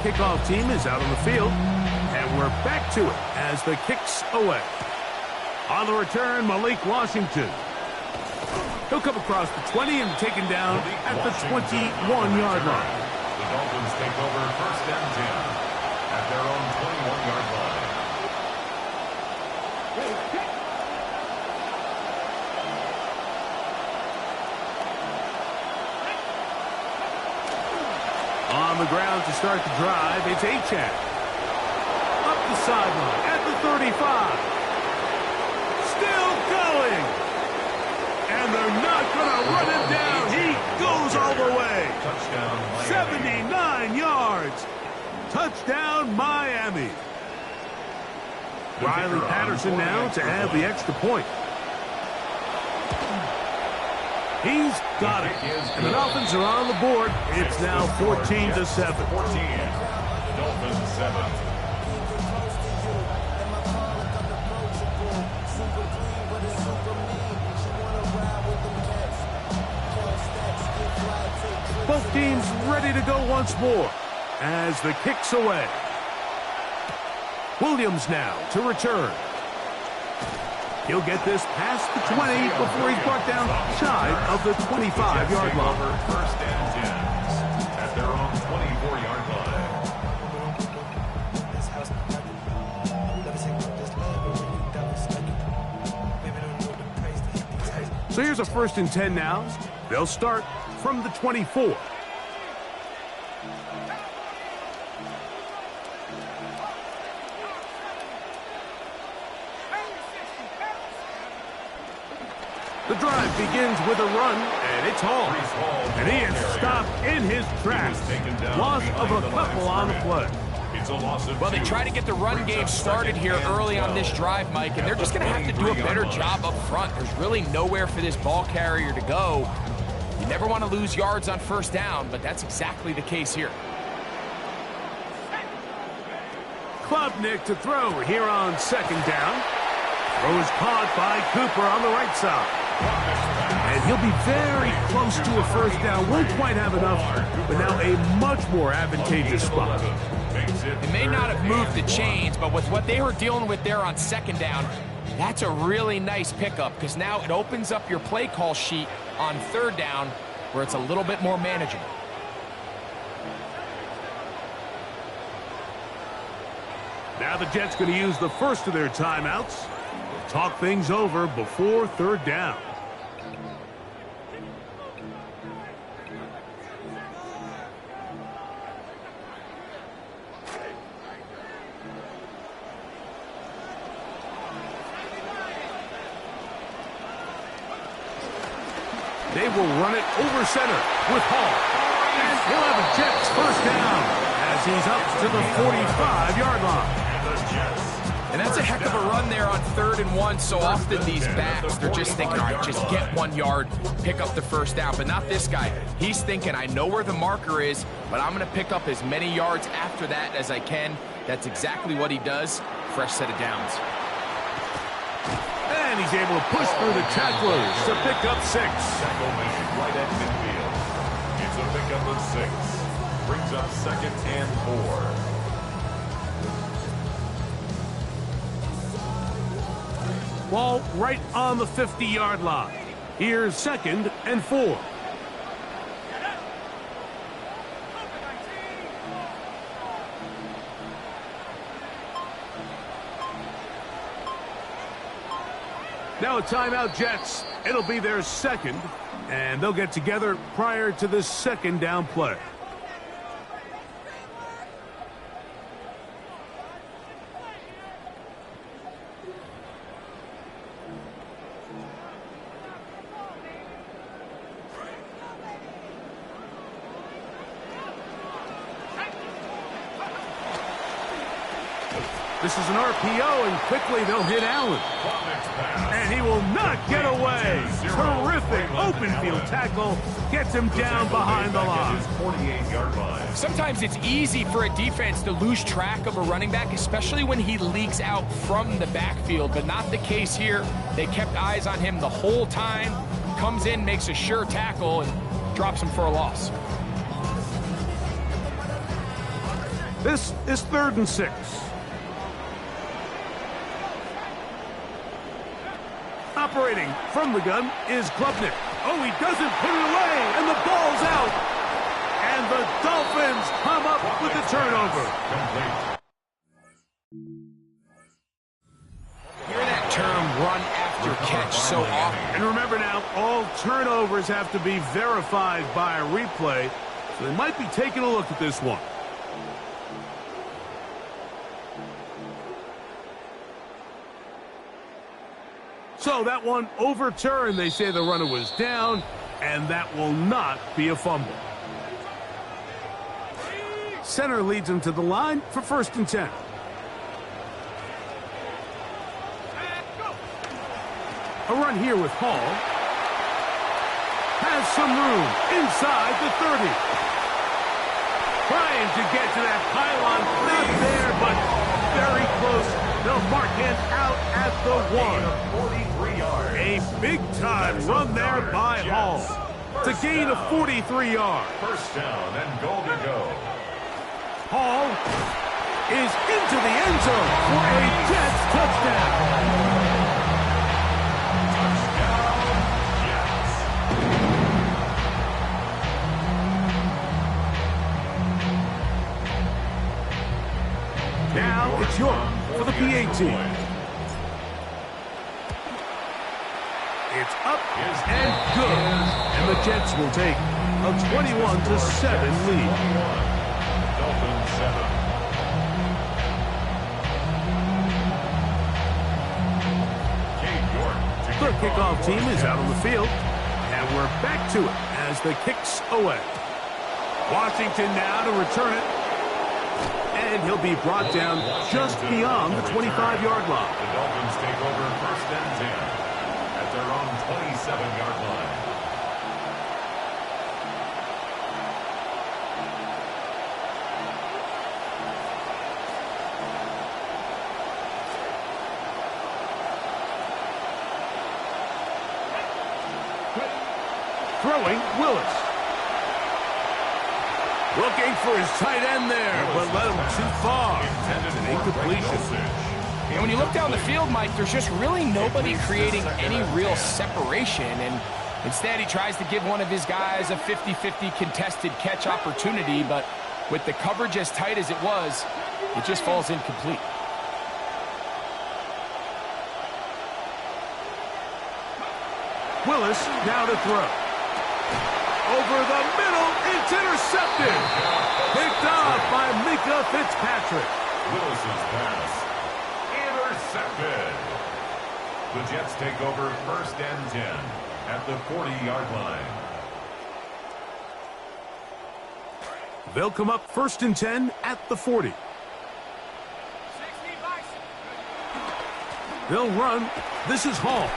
kickoff team is out on the field. And we're back to it as the kick's away. On the return, Malik Washington. He'll come across the 20 and taken down at the 21-yard line. The Dolphins take over first and 10 at their own 21-yard line. On the ground to start the drive, it's Achane. Up the sideline at the 35. Still going. And they're not going to run him down. He goes all the way. Touchdown, 79 yards. Touchdown, Miami. Riley Patterson now to add the extra point. He's got it. And the Dolphins are on the board. It's now 14-7. 14. Dolphins 7. Both teams ready to go once more as the kick's away. Williams now to return. He'll get this past the 20 before he's brought down shy of the 25-yard line. First and 10 at their own 24-yard line. So here's a first and 10 now. They'll start from the 24. The drive begins with a run, and it's Hall. And he is stopped in his tracks. Loss of a couple on the play. Well, they try to get the run game started here early on this drive, Mike, and they're just going to have to do a better job up front. There's really nowhere for this ball carrier to go. You never want to lose yards on first down, but that's exactly the case here. Klubnik to throw here on second down. Throw is caught by Cooper on the right side. And he'll be very close to a first down. Won't quite have enough, but now a much more advantageous spot. It may not have moved the chains, but with what they were dealing with there on second down, that's a really nice pickup because now it opens up your play call sheet on third down where it's a little bit more manageable. Now the Jets going to use the first of their timeouts. They'll talk things over before third down. They will run it over center with Hall. And he'll have a Jets first down as he's up to the 45-yard line. And that's a heck of a run there on 3rd and 1. So often these backs, they're just thinking, all right, just get 1 yard, pick up the first down. But not this guy. He's thinking, I know where the marker is, but I'm going to pick up as many yards after that as I can. That's exactly what he does. Fresh set of downs. And he's able to push through the tacklers to pick up 6. Tackle made right at midfield. It's a pickup of 6. Brings up 2nd and 4. Ball right on the 50-yard line. Here's 2nd and 4. Now a timeout, Jets. It'll be their second, and they'll get together prior to the second down play. This is an RPO, and quickly they'll hit Allen. And he will not get away. Terrific open field tackle. Gets him down behind the line. 48-yard line. Sometimes it's easy for a defense to lose track of a running back, especially when he leaks out from the backfield, but not the case here. They kept eyes on him the whole time. Comes in, makes a sure tackle, and drops him for a loss. This is 3rd and 6. Operating from the gun is Klubnik. Oh, he doesn't put it away, and the ball's out. And the Dolphins come up with the turnover. Hear that term, run after catch, so often. And remember now, all turnovers have to be verified by a replay, so they might be taking a look at this one. So that one overturned. They say the runner was down, and that will not be a fumble. Center leads him to the line for 1st and 10. A run here with Hall. Has some room inside the 30. Trying to get to that pylon. Not there, but very close. They'll mark him out at the 1. A big-time run there by Hall to gain a 43 yards. 1st down and goal to go. Hall is into the end zone for a Jets touchdown. Touchdown, Jets. Now it's York for the PA team. It's up and good. And the Jets will take a 21-7 lead. Dolphins 7. The kickoff team is out on the field, and we're back to it as the kick's away. Washington now to return it, and he'll be brought down just beyond the 25-yard line. The Dolphins take over 1st and 10 at their own 27-yard line. Throwing, Willis. Looking for his tight end there, but let him too far. It's an incompletion. And when you look down the field, Mike, there's just really nobody creating any real separation. And instead, he tries to give one of his guys a 50-50 contested catch opportunity. But with the coverage as tight as it was, it just falls incomplete. Willis now to throw. Over the middle, it's intercepted. Picked off by Mika Fitzpatrick. Willis's pass intercepted. The Jets take over 1st and 10 at the 40-yard line. They'll come up 1st and 10 at the 40. They'll run. This is Hall.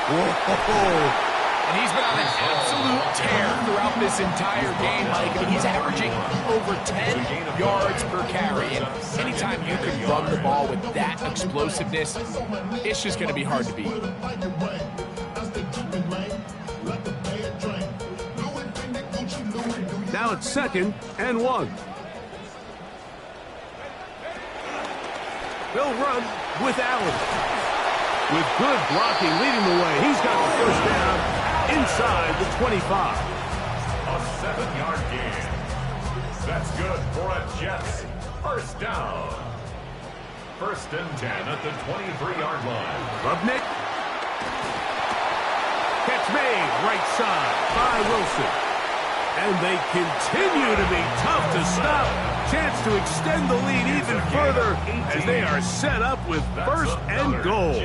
Whoa. And he's been on an absolute tear throughout this entire game, Mike. I mean, he's averaging over 10 yards per carry. And anytime you can run the ball with that explosiveness, it's just going to be hard to beat. Now it's 2nd and 1. They'll run with Allen. With good blocking leading the way, he's got the 1st down inside the 25. A 7-yard gain. That's good for a Jets 1st down. 1st and 10 at the 23-yard line. Klubnik. Catch made right side by Wilson. And they continue to be tough to stop. Chance to extend the lead even further as they are set up with 1st and goal.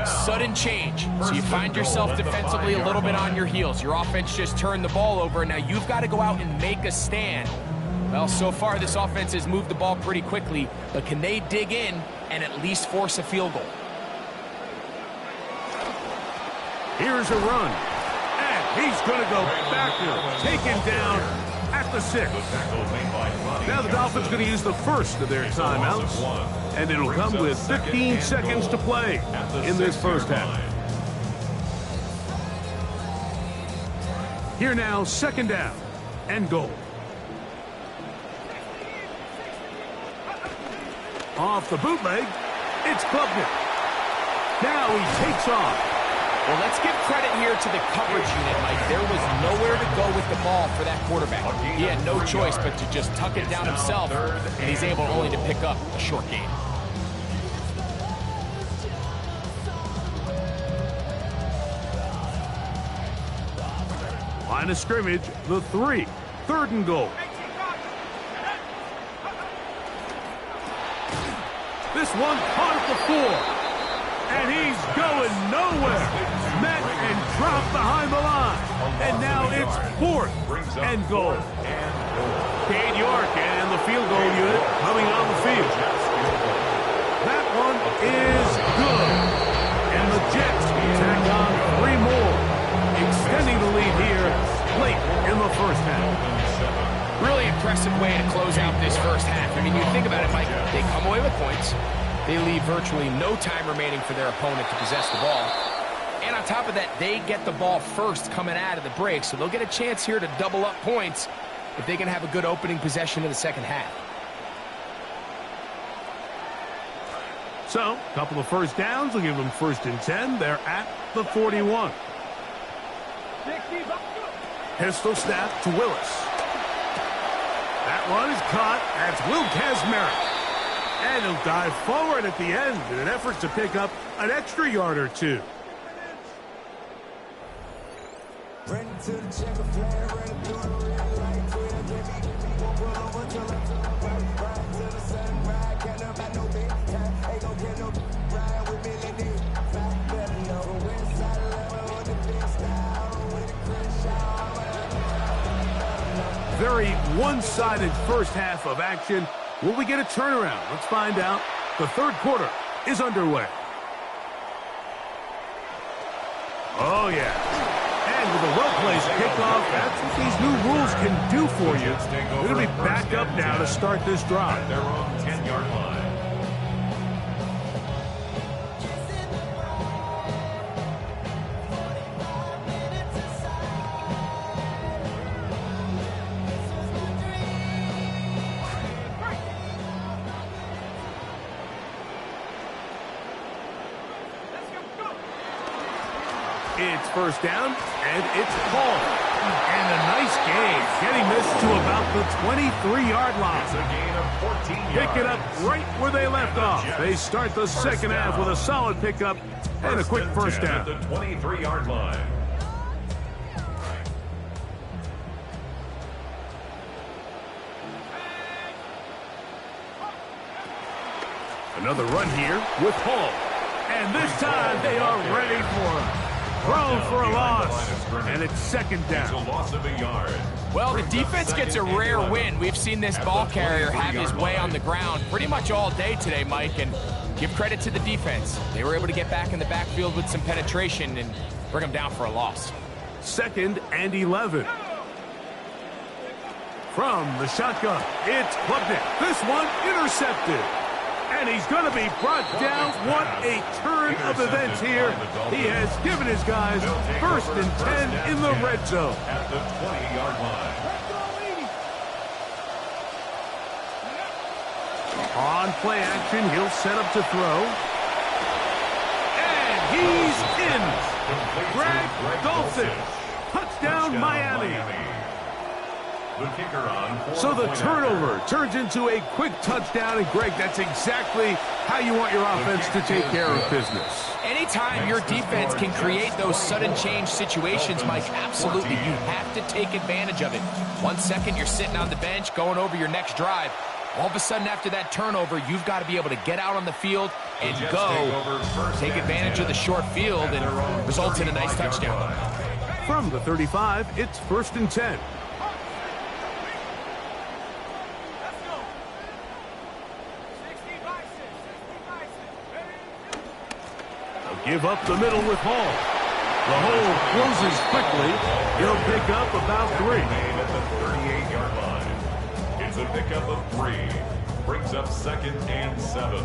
Sudden change. So you find yourself defensively a little bit on your heels. Your offense just turned the ball over. Now you've got to go out and make a stand. Well, so far this offense has moved the ball pretty quickly, but can they dig in and at least force a field goal? Here's a run. And he's going to go backwards. Taken down at the 6. Now the Dolphins going to use the first of their timeouts. And it'll come with 15 seconds to play in this first half. Here now, 2nd down and goal. Off the bootleg, it's Klubnik. Now he takes off. Well, let's give credit here to the coverage unit, Mike. There was nowhere to go with the ball for that quarterback. He had no choice but to just tuck it down himself, and he's able only to pick up a short gain. Line of scrimmage, the 3. 3rd and goal. This one caught at the 4. And he's going nowhere. Met and dropped behind the line. And now it's 4th and goal. Cade York and the field goal unit coming on the field. That one is good. And the Jets tack on 3 more, extending the lead here late in the first half. Really impressive way to close out this first half. I mean, you think about it, Mike, they come away with points. They leave virtually no time remaining for their opponent to possess the ball. And on top of that, they get the ball first coming out of the break, so they'll get a chance here to double up points if they can have a good opening possession in the second half. So, a couple of first downs will give them 1st and 10. They're at the 41. Pistol snap to Willis. That one is caught. That's Will Kazmarek. And he'll dive forward at the end in an effort to pick up an extra yard or 2. Very one-sided first half of action. Will we get a turnaround? Let's find out. The 3rd quarter is underway. Oh, yeah. And with a well-placed kickoff, that's what these new rules can do for you. They're going to be back up now to start this drive. At their own 10-yard line. It's 1st down, and it's Paul. And a nice gain, getting this to about the 23-yard line. It's a gain of 14 yards. Pick it up right where they left off. They start the second half with a solid pickup and a quick first down. At the 23-yard line. Another run here with Hall. And this time they are ready for him. Thrown for a loss, and it's 2nd down. It's a loss of a yard. Well, the defense gets a rare win. We've seen this ball carrier have his way on the ground pretty much all day today, Mike, and give credit to the defense. They were able to get back in the backfield with some penetration and bring them down for a loss. 2nd and 11. From the shotgun, it's Klubnik. This one intercepted. And he's going to be brought down. What a turn of events here. He has given his guys 1st and 10 in the red zone. At the 20-yard line. On play action, he'll set up to throw. And he's in. Greg Dulcich. Touchdown, Miami. The kicker on. So the turnover turns into a quick touchdown. And, Greg, that's exactly how you want your offense to take care of business. Anytime your defense can create those sudden change situations, Mike, absolutely, you have to take advantage of it. 1 second, you're sitting on the bench, going over your next drive. All of a sudden, after that turnover, you've got to be able to get out on the field and go, take advantage of the short field, and result in a nice touchdown. From the 35, it's 1st and 10. Give up the middle with Hall. The hole closes quickly. He'll pick up about 3. At the 38-yard line. It's a pickup of 3. Brings up 2nd and 7.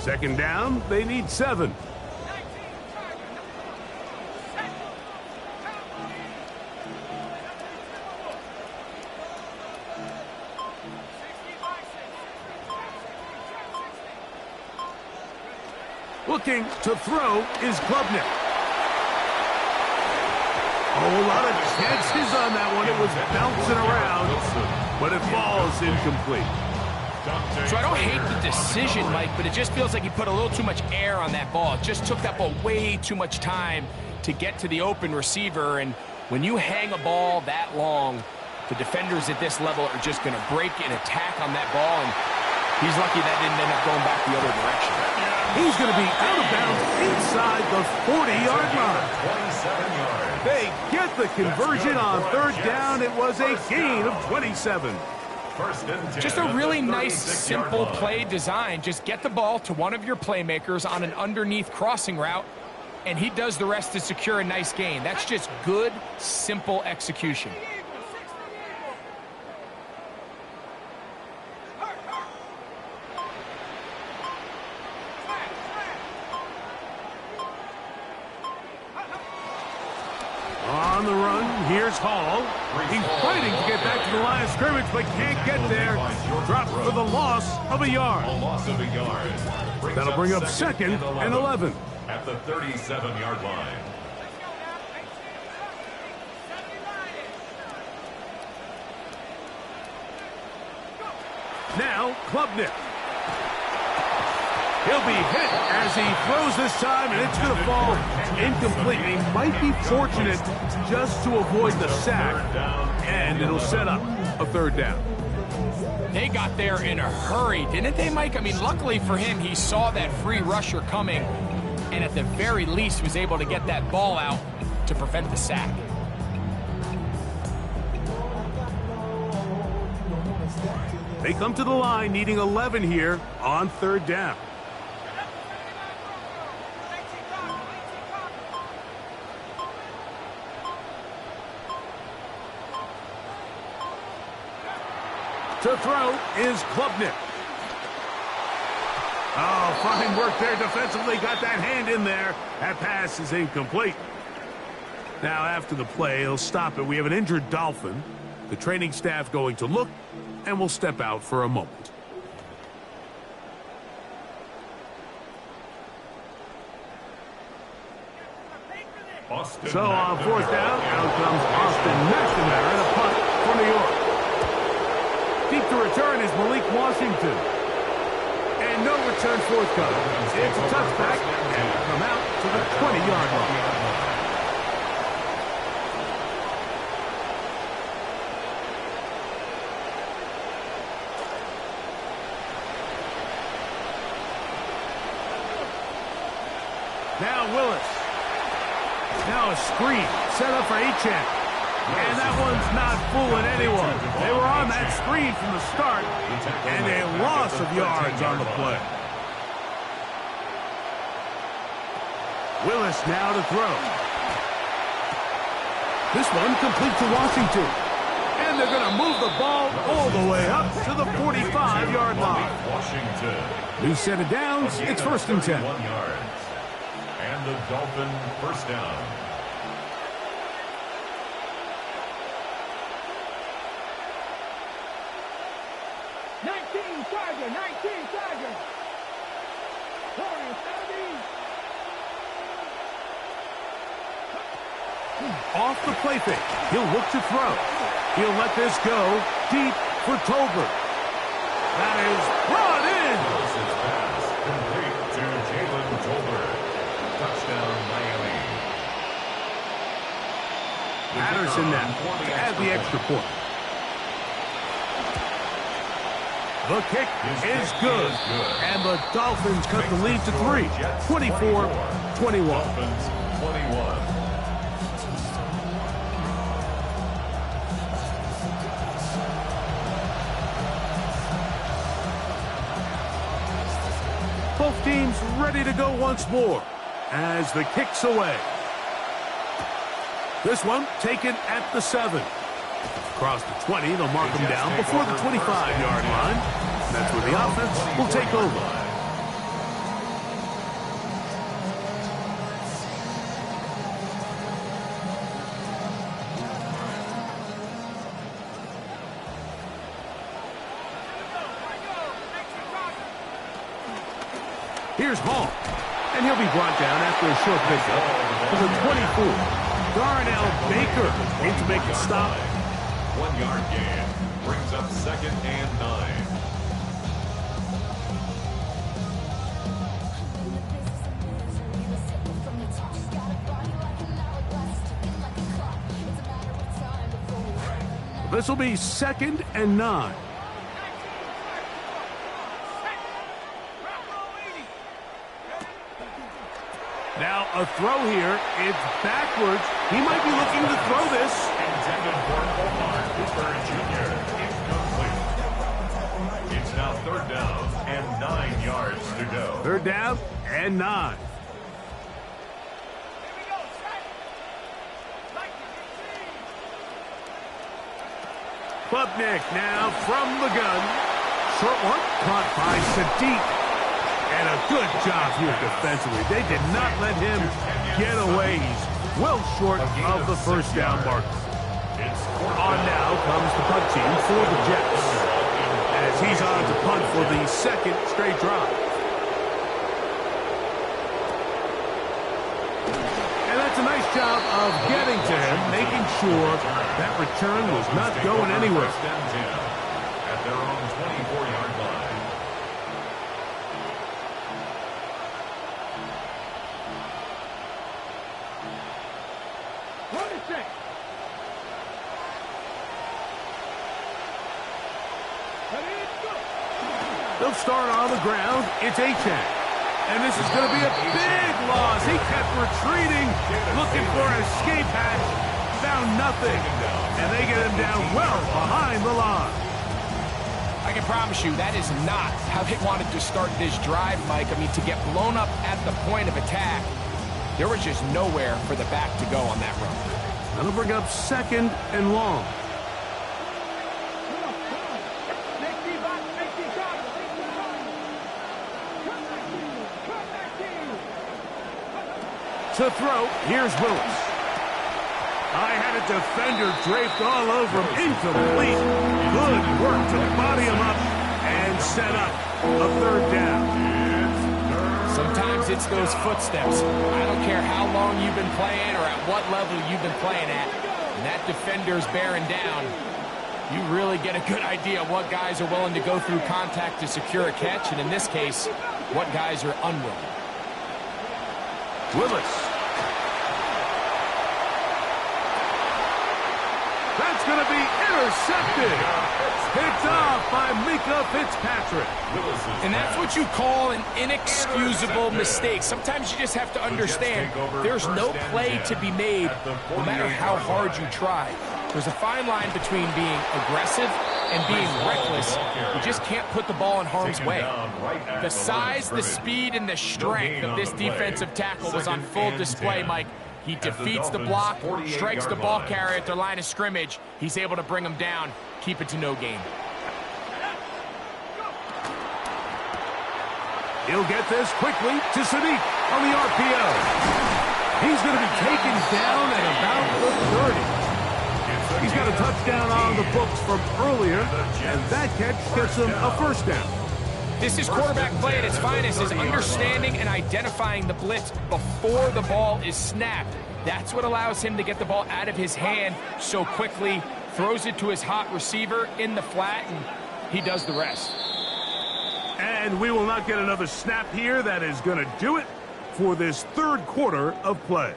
Second down, they need 7. Looking to throw is Klubnik. Oh, a lot of chances on that one. It was bouncing around, but it falls incomplete. So I don't hate the decision, Mike, but it just feels like he put a little too much air on that ball. It just took that ball way too much time to get to the open receiver, and when you hang a ball that long, the defenders at this level are just going to break and attack on that ball, and he's lucky that didn't end up going back the other direction. He's going to be out of bounds inside the 40-yard line. 27 yards. They get the conversion on third down. It was a gain of 27. Just a really nice, simple play design. Just get the ball to one of your playmakers on an underneath crossing route, and he does the rest to secure a nice gain. That's just good, simple execution. On the run, here's Hall. He's fighting to get back to the line of scrimmage, but can't get there. Dropped for the loss of a yard. That'll bring up second and 11. At the 37-yard line. Now, Klubnik. He'll be hit as he throws this time, and it's going to fall incomplete. He might be fortunate just to avoid the sack, and it'll set up a third down. They got there in a hurry, didn't they, Mike? I mean, luckily for him, he saw that free rusher coming, and at the very least was able to get that ball out to prevent the sack. They come to the line needing 11 here on third down. To throw is Klubnik. Oh, fine work there defensively. Got that hand in there. That pass is incomplete. Now, after the play, he'll stop it. We have an injured Dolphin. The training staff going to look, and we'll step out for a moment. So on fourth down, out comes Austin McNamara and a punt for New York. Deep to return is Malik Washington. And no return forthcoming. It's a touchback, and will come out to the 20-yard line. Now Willis. Now a screen set up for Achane. And that one's not fooling anyone. They were on that screen from the start, and a loss of yards on the play. Willis now to throw. This one complete to Washington. And they're going to move the ball all the way up to the 45-yard line. New set of downs. It's first and 10. And the Dolphin first down. Off the play fake. He'll look to throw. He'll let this go deep for Tolbert. That is brought in. This is pass complete to Jalen Tolbert. Touchdown, Miami. Patterson now to add the extra point. The kick is good. And the Dolphins cut the lead to 3. 24-21. Dolphins 21. Both teams ready to go once more as the kick's away. This one taken at the 7. Across the 20, they'll mark them down before the 25-yard line. That's where the offense will take over. Here's Hall. And he'll be brought down after a short pickup to the 24. Darnell Baker in to make the stop. 1 yard gain brings up 2nd and 9. This will be 2nd and 9. Now a throw here. It's backwards. He might be looking to throw this. Intended for Omar Cooper Jr. Incomplete. It's now 3rd down and 9 yards to go. 3rd down and 9. Klubnik now from the gun. Short one caught by Sadiq. And a good job here defensively. They did not let him get away. He's well short of the first down mark. On now comes the punt team for the Jets, as he's on to punt for the 2nd straight drive. And that's a nice job of getting to him, making sure that return was not going anywhere. At their own 24-yard line. They'll start on the ground. It's Achane. And this is going to be a big loss. He kept retreating, looking for an escape hatch. Found nothing. And they get him down well behind the line. I can promise you that is not how they wanted to start this drive, Mike. I mean, to get blown up at the point of attack, there was just nowhere for the back to go on that run. That'll bring up 2nd and long. To throw, here's Willis. I had a defender draped all over him. Incomplete. Good work to body him up and set up a 3rd down. Sometimes it's those footsteps. I don't care how long you've been playing or at what level you've been playing at. When that defender's bearing down, you really get a good idea of what guys are willing to go through contact to secure a catch, and in this case, what guys are unwilling. Willis. That's going to be intercepted. Picked off by Mika Fitzpatrick. And that's what you call an inexcusable mistake. Sometimes you just have to understand there's no play to be made no matter how hard you try. There's a fine line between being aggressive and being reckless. You just can't put the ball in harm's way. The size, the speed, and the strength of this defensive tackle was on full display, Mike. He defeats the block, strikes the ball carrier at their line of scrimmage. He's able to bring him down, keep it to no gain. He'll get this quickly to Sadiq on the RPO. He's going to be taken down at about the 30. He's got a touchdown on the books from earlier, and that catch gets him a 1st down. This is quarterback play at its finest, is understanding and identifying the blitz before the ball is snapped. That's what allows him to get the ball out of his hand so quickly, throws it to his hot receiver in the flat, and he does the rest. And we will not get another snap here. That is going to do it for this 3rd quarter of play.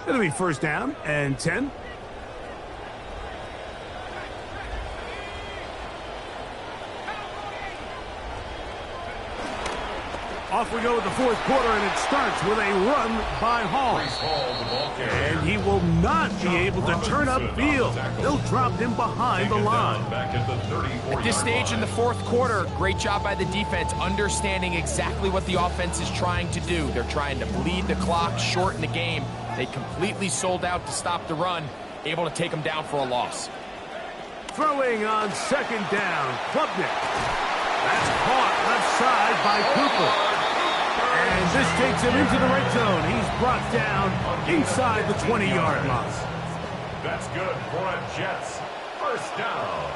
It'll be 1st down and 10. Off we go with the 4th quarter, and it starts with a run by Hall. And he will not be able to turn upfield. They'll drop him behind the line. At this stage in the 4th quarter, great job by the defense, understanding exactly what the offense is trying to do. They're trying to bleed the clock, shorten the game. They completely sold out to stop the run, able to take them down for a loss. Throwing on 2nd down, Klubnik. That's caught left side by Cooper. And this takes him into the red zone. He's brought down inside the 20-yard line. That's good for a Jets First down.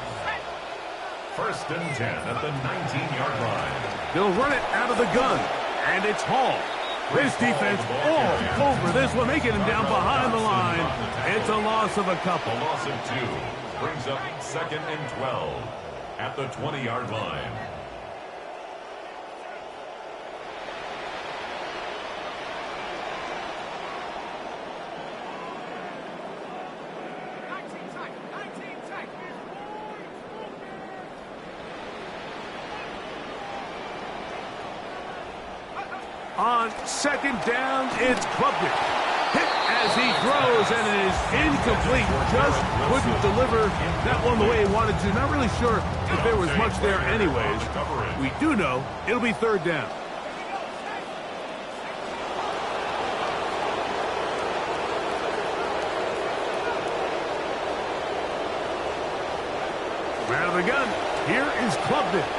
First and 10 at the 19-yard line. They'll run it out of the gun, and it's Hall. This defense all over this one, making him down behind the line. It's a loss of a couple. A loss of 2 brings up 2nd and 12 at the 20-yard line. On 2nd down, it's Klubnik. Hit as he throws, and it is incomplete. Just couldn't deliver that one the way he wanted to. Not really sure if there was much there anyways. We do know it'll be 3rd down. Out of the gun, here is Klubnik.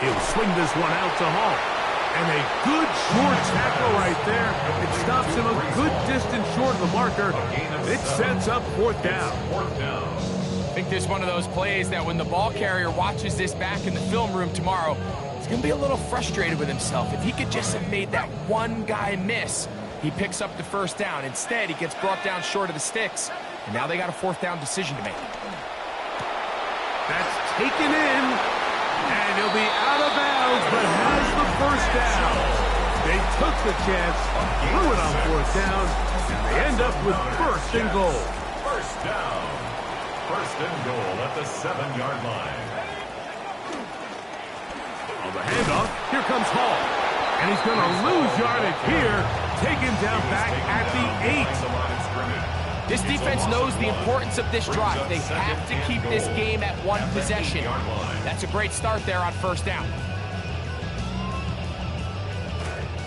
He'll swing this one out to Hall. And a good short tackle right there. It stops him a good distance short of the marker. It sets up 4th down. I think this is one of those plays that when the ball carrier watches this back in the film room tomorrow, he's going to be a little frustrated with himself. If he could just have made that one guy miss, he picks up the 1st down. Instead, he gets brought down short of the sticks. And now they got a 4th down decision to make. That's taken in. And he'll be out of bounds, but has the 1st down. They took the chance, threw it on 4th down, and they end up with 1st and goal. 1st down. 1st and goal at the 7-yard line. On the handoff, here comes Hall. And he's going to lose yardage here, taken down back at the 8. This defense knows the importance of this drive. They have to keep this game at 1 possession. That's a great start there on 1st down.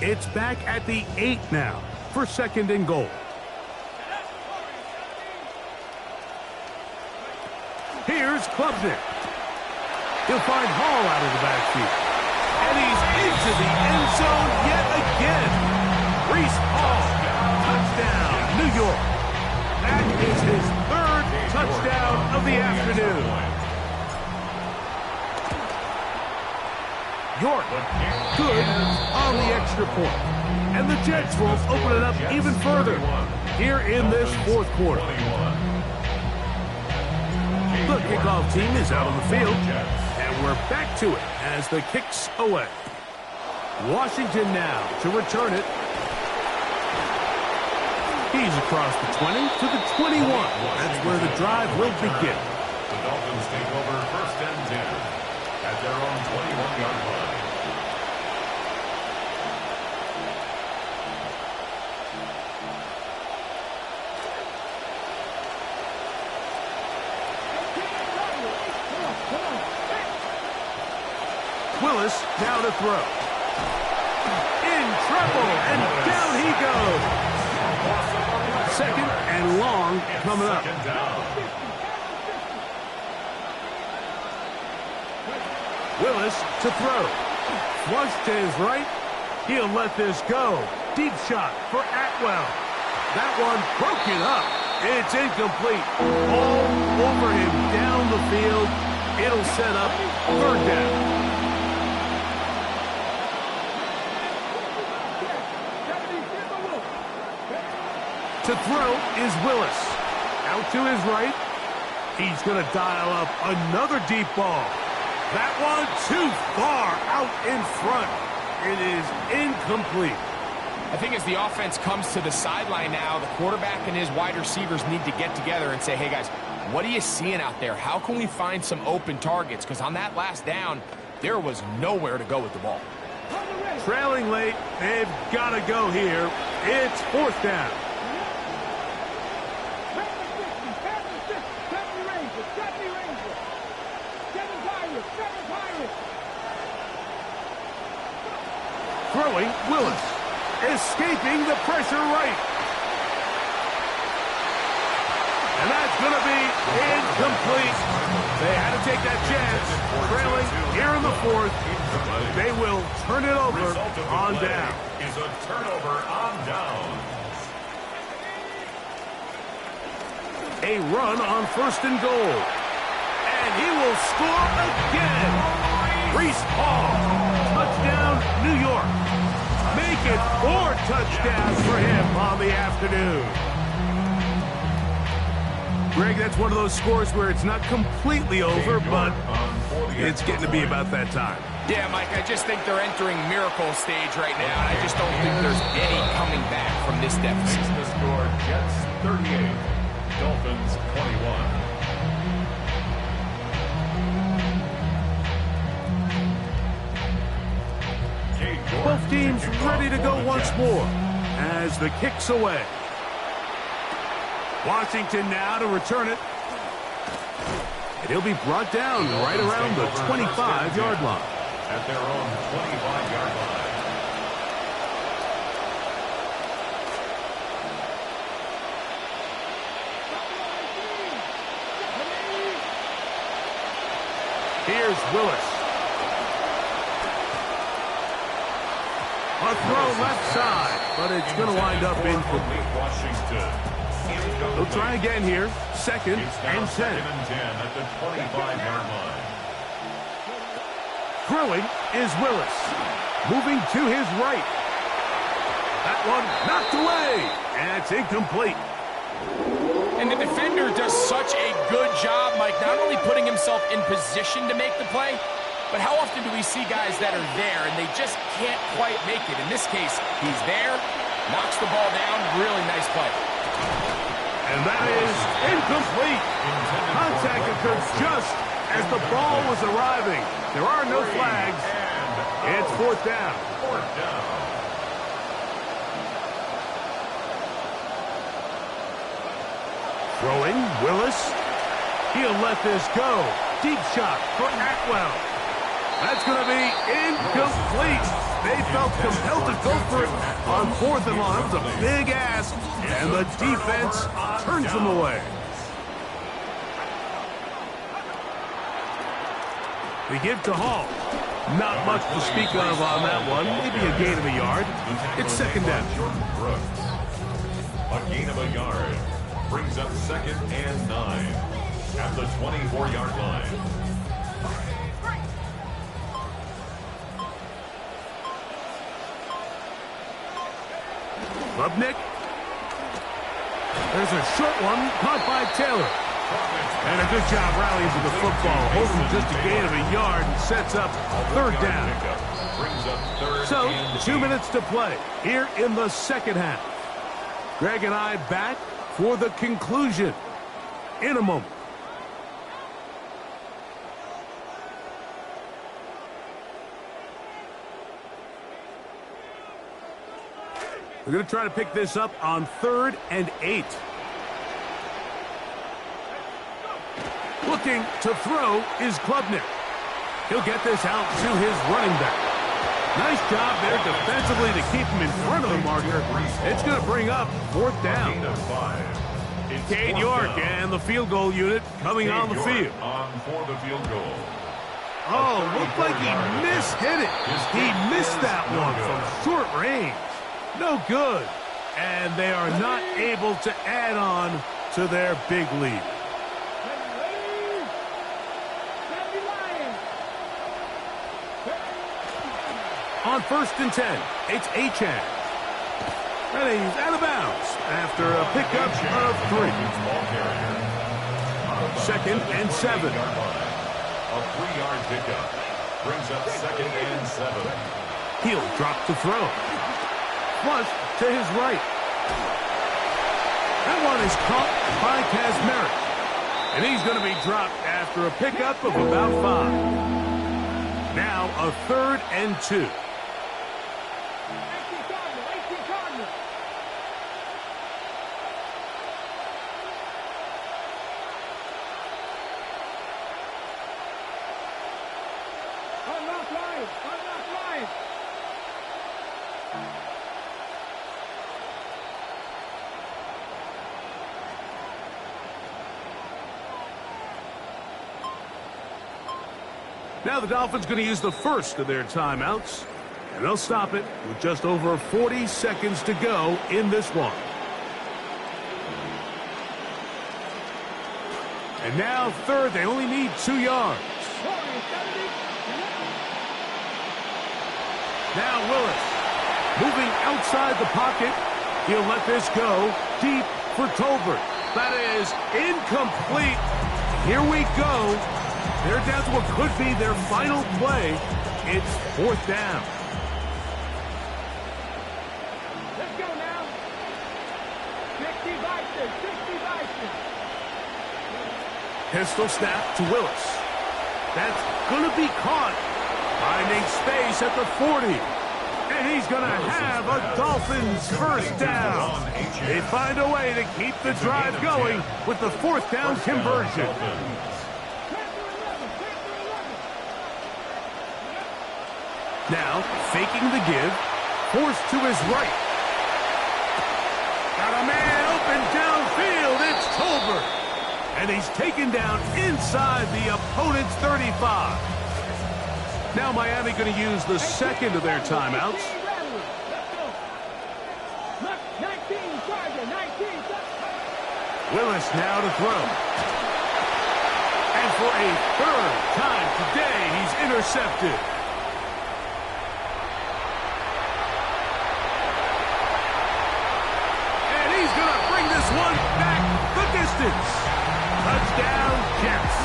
It's back at the 8 now for 2nd and goal. Here's Klubnik. He'll find Hall out of the backfield. And he's into the end zone yet again. Reese Hall, touchdown, New York. That is his 3rd touchdown of the afternoon. York, good on the extra point. And the Jets will open it up even further here in this 4th quarter. The kickoff team is out on the field, and we're back to it as the kick's away. Washington now to return it. He's across the 20 to the 21. That's where the drive will begin. The Dolphins take over 1st and 10 at their own 21-yard line. Willis now to throw. In trouble, and down he goes. 2nd and long coming up. Willis to throw. Flush to his right. He'll let this go. Deep shot for Atwell. That one broken up. It's incomplete. All over him down the field. It'll set up 3rd down. To throw is Willis. Out to his right. He's going to dial up another deep ball. That one too far out in front. It is incomplete. I think as the offense comes to the sideline now, the quarterback and his wide receivers need to get together and say, hey, guys, what are you seeing out there? How can we find some open targets? Because on that last down, there was nowhere to go with the ball. Trailing late, they've got to go here. It's 4th down. Throwing, Willis. Escaping the pressure right. And that's going to be incomplete. They had to take that chance. Trailing here in the 4th. They will turn it over on down. Is a turnover on down. a run on 1st and goal. And he will score again. Reese Hall, touchdown, New York. Make it 4 touchdowns for him on the afternoon. Greg, that's one of those scores where it's not completely over, but it's getting to be about that time. Yeah, Mike, I just think they're entering miracle stage right now, and I just don't think there's any coming back from this deficit. The score, Jets 38, Dolphins 21. Both teams ready to go once more as the kick's away. Washington now to return it. And he'll be brought down right around the 25-yard line. At their own 25-yard line. Here's Willis. A throw left side, but it's going to wind up incomplete. Washington. They'll try again here. 2nd and 10. 2nd and 10 at the 25-yard line. Throwing is Willis. Moving to his right. That one knocked away, and it's incomplete. And the defender does such a good job, Mike, not only putting himself in position to make the play, but how often do we see guys that are there and they just can't quite make it? In this case, he's there, knocks the ball down, really nice play. And that is incomplete. Contact occurs just as the ball was arriving. There are no flags. It's 4th down. 4th down. Throwing, Willis. He'll let this go. Deep shot for Atwell. That's going to be incomplete. They felt compelled to go for it on 4th and long. That was a big ask, and the defense turns them away. They give to Hall. Not much to speak of on that one. Maybe a gain of a yard. It's 2nd down. A gain of a yard brings up 2nd and 9 at the 24-yard line. Klubnik. There's a short one caught by Taylor. And a good job rallying to the football. Holding just a gain of a yard and sets up 3rd down. So, 2 minutes to play here in the 2nd half. Greg and I back for the conclusion in a moment. We're going to try to pick this up on 3rd and 8. Looking to throw is Klubnik. He'll get this out to his running back. Nice job there defensively to keep him in front of the marker. It's going to bring up 4th down. Cade York and the field goal unit coming on the field. On for the field goal. Oh, looked like he mishit it. He missed that one from short range. No good. And they are not able to add on to their big lead. On 1st and 10, it's Achane. And he's out of bounds after a pickup of 3. 2nd and 7. A 3-yard pickup brings up 2nd and 7. He'll drop to throw. Flush to his right. That one is caught by Kazmarek. And he's going to be dropped after a pickup of about 5. Now a 3rd and 2. Now the Dolphins going to use the first of their timeouts, and they'll stop it with just over 40 seconds to go in this one. And now third, they only need 2 yards. Now Willis, moving outside the pocket. He'll let this go deep for Tolbert. That is incomplete. Here we go. They're down to what could be their final play. It's 4th down. Let's go now. 60 Vikings, 60 Vikings. Pistol snap to Willis. That's going to be caught. Finding space at the 40. And he's going to have a Dolphins first down. They find a way to keep the drive going with the 4th down conversion. Now, faking the give, forced to his right. Got a man open downfield. It's Tolbert. And he's taken down inside the opponent's 35. Now Miami going to use the second of their timeouts. Willis now to throw. And for a 3rd time today, he's intercepted. And he's going to bring this one back the distance. Touchdown, Jets.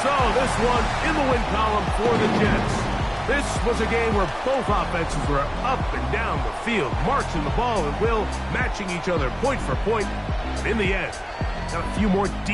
So this one in the win column for the Jets. This was a game where both offenses were up and down the field, marching the ball and will, matching each other point for point. In the end, got a few more deep